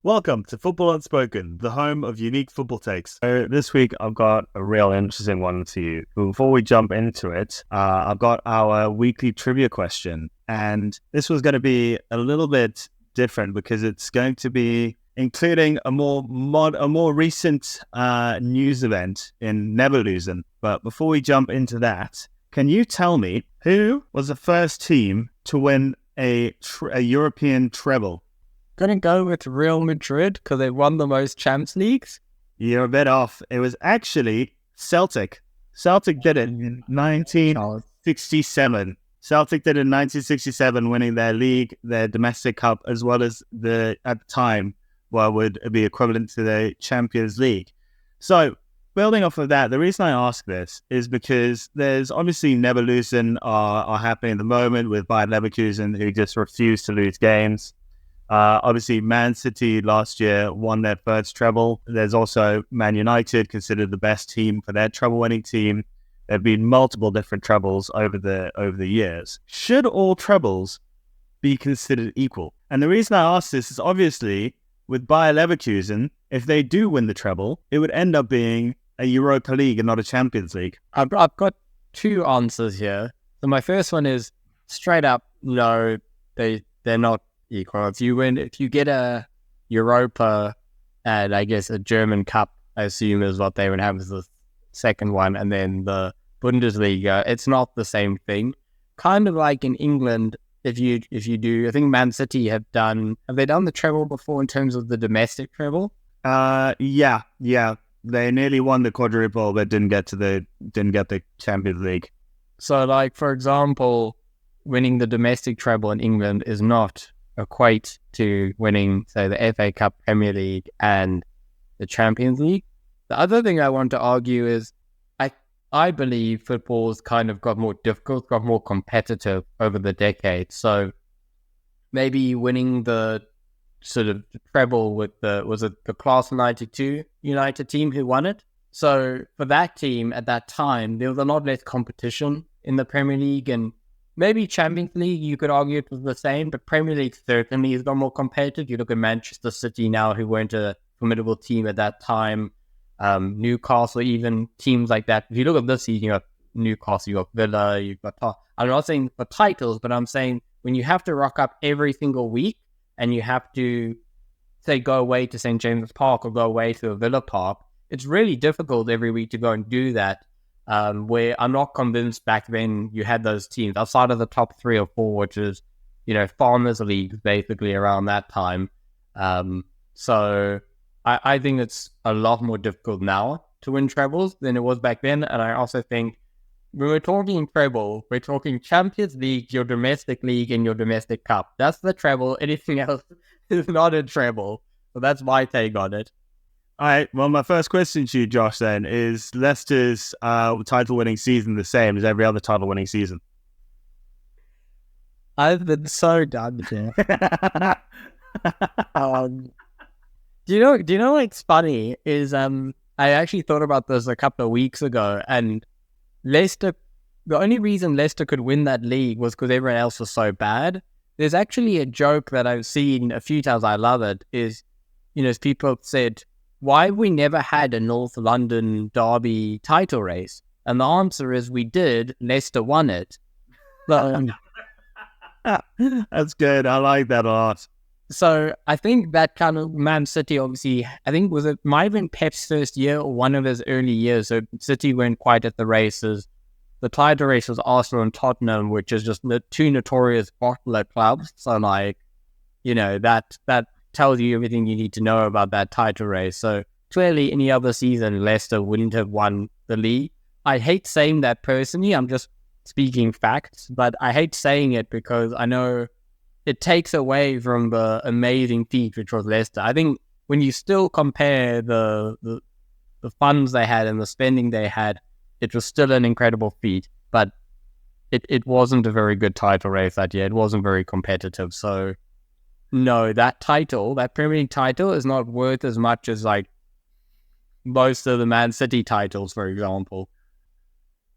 Welcome to Football Unspoken, the home of unique football takes. So this week I've got a real interesting one for you. Before we jump into it, I've got our weekly trivia question. And this was going to be a little bit different because it's going to be including a more recent news event in Neverlusen. But before we jump into that, can you tell me who was the first team to win a European treble? Gonna go with Real Madrid because they won the most Champions Leagues. You're a bit off. It was actually Celtic. Celtic did it in 1967. Celtic did it in 1967, winning their league, their domestic cup, as well as at the time, what would be equivalent to the Champions League. So, building off of that, the reason I ask this is because there's obviously Neverlusen are happening at the moment with Bayer Leverkusen, who just refuse to lose games. Obviously, Man City last year won their first treble. There's also Man United, considered the best team for their treble-winning team. There have been multiple different trebles over the years. Should all trebles be considered equal? And the reason I ask this is obviously with Bayer Leverkusen, if they do win the treble, it would end up being a Europa League and not a Champions League. I've got two answers here. So my first one is straight up, no, they're not equal. If you get a Europa and I guess a German Cup, I assume is what they would have as the second one, and then the Bundesliga, it's not the same thing. Kind of like in England, if you do, I think Man City have they done the treble before in terms of the domestic treble? Yeah. They nearly won the quadruple, but didn't get the Champions League. So, like for example, winning the domestic treble in England is not equate to winning, say, the FA Cup, Premier League, and the Champions League. The other thing I want to argue is I believe football's kind of got more difficult, got more competitive over the decades. So maybe winning the sort of treble with the Class of 92 United team who won it. So for that team at that time, there was a lot less competition in the Premier League, and maybe Champions League, you could argue it was the same, but Premier League certainly has got more competitive. You look at Manchester City now, who weren't a formidable team at that time. Newcastle, even teams like that. If you look at this season, you got Newcastle, you got Villa, you've got... I'm not saying for titles, but I'm saying when you have to rock up every single week and you have to, say, go away to St. James's Park or go away to a Villa Park, it's really difficult every week to go and do that. Where I'm not convinced back then you had those teams outside of the top 3 or 4, which is, farmers' leagues basically around that time. So I think it's a lot more difficult now to win trebles than it was back then. And I also think when we're talking treble, we're talking Champions League, your domestic league, and your domestic cup. That's the treble. Anything else is not a treble. So that's my take on it. All right. Well, my first question to you, Josh, then, is Leicester's title-winning season the same as every other title-winning season? I've been so done here. Do you know what's funny is I actually thought about this a couple of weeks ago, and Leicester, the only reason Leicester could win that league was because everyone else was so bad. There's actually a joke that I've seen a few times, I love it, is, people have said, why have we never had a North London derby title race? And the answer is we did. Leicester won it. That's good. I like that a lot. So I think that kind of Man City, obviously, I think might have been Pep's first year or one of his early years. So City weren't quite at the races. The title race was Arsenal and Tottenham, which is just the two notorious bottler clubs. So that tells you everything you need to know about that title race. So clearly any other season, Leicester wouldn't have won the league. I hate saying that personally. I'm just speaking facts, but I hate saying it because I know it takes away from the amazing feat which was Leicester. I think when you still compare the funds they had and the spending they had, it was still an incredible feat, but it wasn't a very good title race that year. It wasn't very competitive. So no, that Premier League title is not worth as much as like most of the Man City titles, for example.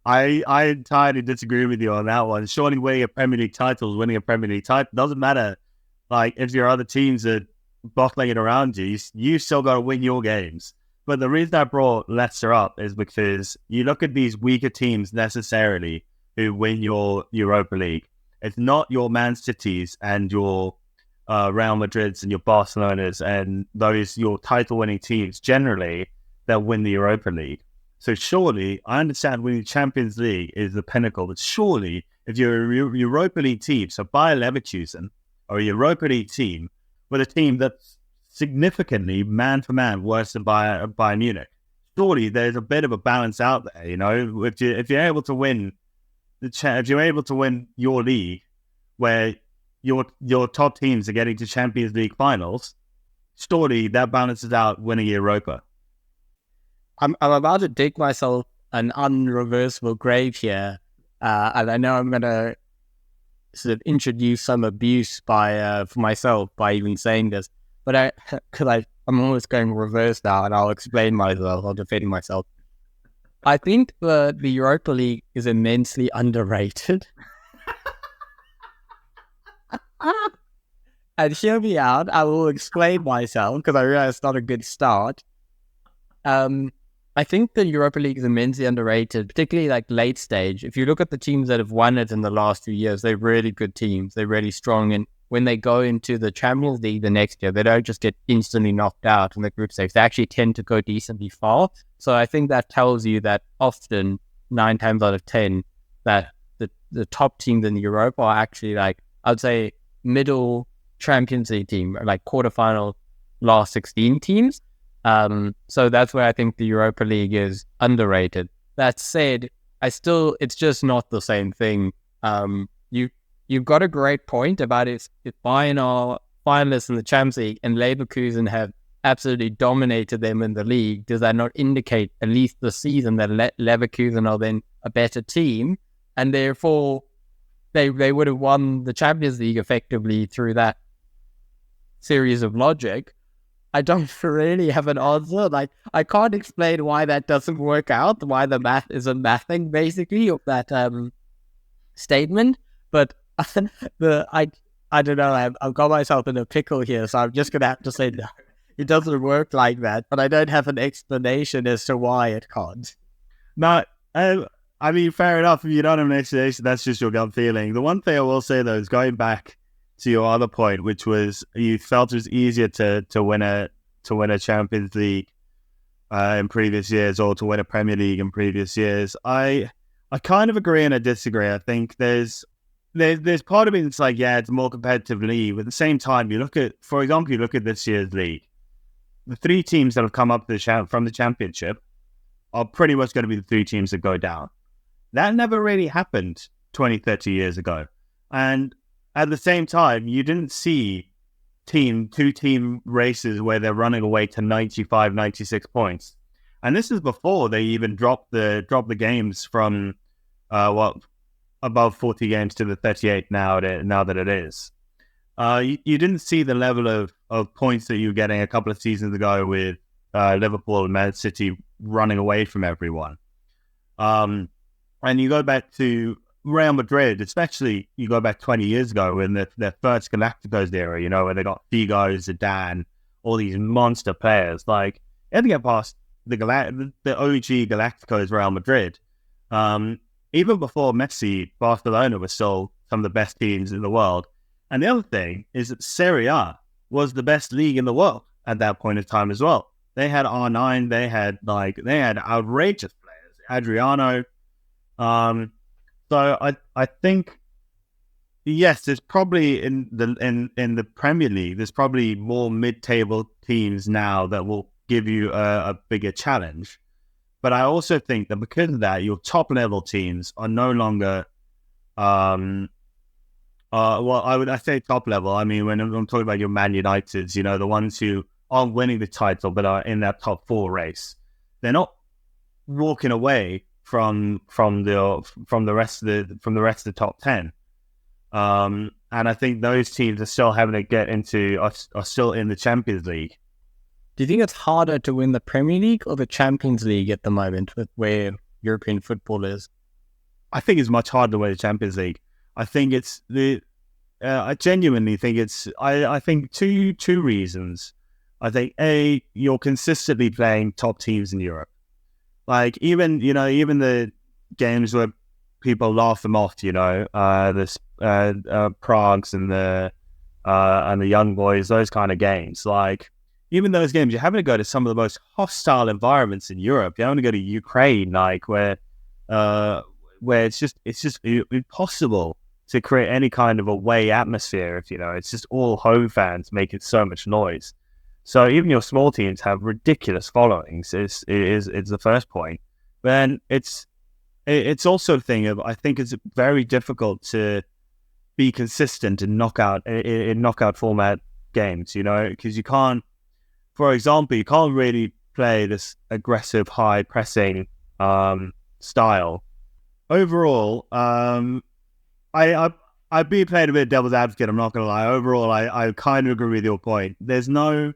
I entirely disagree with you on that one. Surely winning a Premier League title is winning a Premier League title. Doesn't matter, like, if your other teams are bottling it around you. You still got to win your games. But the reason I brought Leicester up is because you look at these weaker teams necessarily who win your Europa League. It's not your Man Cities and your Real Madrids and your Barcelonas and those your title-winning teams generally that win the Europa League. So surely, I understand winning the Champions League is the pinnacle, but surely if you're a Europa League team, so Bayer Leverkusen or a Europa League team with a team that's significantly man for man worse than Bayern Munich, surely there's a bit of a balance out there. You know, if you're able to win if you're able to win your league, where your top teams are getting to Champions League finals, surely that balances out winning Europa. I'm about to dig myself an unreversible grave here, and I know I'm going to sort of introduce some abuse for myself by even saying this, but I'm almost going reverse now, and I'll explain myself. I'll defend myself. I think the Europa League is immensely underrated. And hear me out. I will explain myself because I realize it's not a good start. I think the Europa League is immensely underrated, particularly like late stage. If you look at the teams that have won it in the last few years, they're really good teams. They're really strong. And when they go into the Champions League the next year, they don't just get instantly knocked out in the group stage. They actually tend to go decently far. So I think that tells you that often, 9 times out of 10, that the top teams in Europe are actually like, I would say, middle Champions League team, or like quarterfinal, last 16 teams. So that's where I think the Europa League is underrated. That said, it's just not the same thing. You've got a great point about if Bayern are finalists in the Champions League and Leverkusen have absolutely dominated them in the league, does that not indicate at least the season that Leverkusen are then a better team, and therefore they would have won the Champions League effectively through that series of logic? I don't really have an answer. Like, I can't explain why that doesn't work out, why the math isn't mathing, basically, of that statement. But I don't know. I've got myself in a pickle here, so I'm just going to have to say no. It doesn't work like that, but I don't have an explanation as to why it can't. No, I mean, fair enough. If you don't have an explanation, that's just your gut feeling. The one thing I will say, though, is going back to your other point, which was you felt it was easier to win a Champions League in previous years, or to win a Premier League in previous years. I kind of agree and I disagree. I think there's part of me that's like, yeah, it's a more competitive league. But at the same time, for example, you look at this year's league. The 3 teams that have come up from the Championship are pretty much going to be the 3 teams that go down. That never really happened 20, 30 years ago. And at the same time, you didn't see 2-team races where they're running away to 95, 96 points. And this is before they even dropped the games from above 40 games to the 38 now that it is. You didn't see the level of points that you were getting a couple of seasons ago with Liverpool and Man City running away from everyone. And you go back to Real Madrid, especially you go back 20 years ago in their first Galacticos era, you know, where they got Figo, Zidane, all these monster players. Like, you had to get past the OG Galacticos Real Madrid. Even before Messi, Barcelona was still some of the best teams in the world. And the other thing is that Serie A was the best league in the world at that point in time as well. They had R9, they had outrageous players, Adriano. So I think, yes, there's probably in the Premier League, there's probably more mid-table teams now that will give you a bigger challenge. But I also think that because of that, your top level teams are no longer, I say top level. I mean, when I'm talking about your Man Uniteds, you know, the ones who aren't winning the title but are in that top 4 race, they're not walking away from the rest of the top 10. And I think those teams are still having to get into are still in the Champions League. Do you think it's harder to win the Premier League or the Champions League at the moment with where European football is? I think it's much harder to win the Champions League. I think it's I genuinely think I think two reasons. I think you're consistently playing top teams in Europe. Like even the games where people laugh them off, the Pragues and the Young Boys, those kind of games. Like even those games, you're having to go to some of the most hostile environments in Europe. You're having to go to Ukraine, like where it's just impossible to create any kind of away atmosphere. If it's just all home fans making so much noise. So even your small teams have ridiculous followings. Is the first point. But then it's also a thing of, I think it's very difficult to be consistent in knockout format games. Because you can't, for example, you can't really play this aggressive high pressing style. Overall, I'd be playing a bit of devil's advocate. I'm not going to lie. Overall, I kind of agree with your point. There's no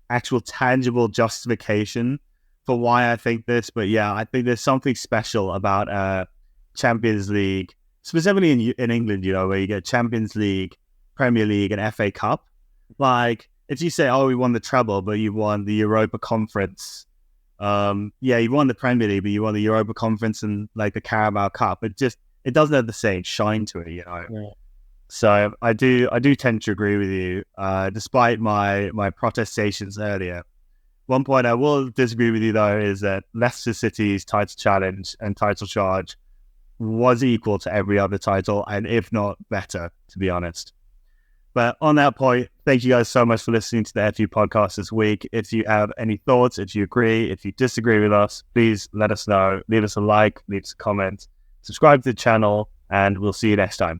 actual tangible justification for why I think this, but yeah, I think there's something special about Champions League, specifically in England, where you get Champions League, Premier League, and FA Cup. Like, if you say, "Oh, we won the treble, but you won the Europa Conference," you won the Premier League, but you won the Europa Conference and like the Carabao Cup. It doesn't have the same shine to it, Yeah. So I do tend to agree with you, despite my protestations earlier. One point I will disagree with you though is that Leicester City's title challenge and title charge was equal to every other title, and if not better, to be honest. But on that point, thank you guys so much for listening to the FU podcast this week. If you have any thoughts, if you agree, if you disagree with us, please let us know. Leave us a like, leave us a comment, subscribe to the channel, and we'll see you next time.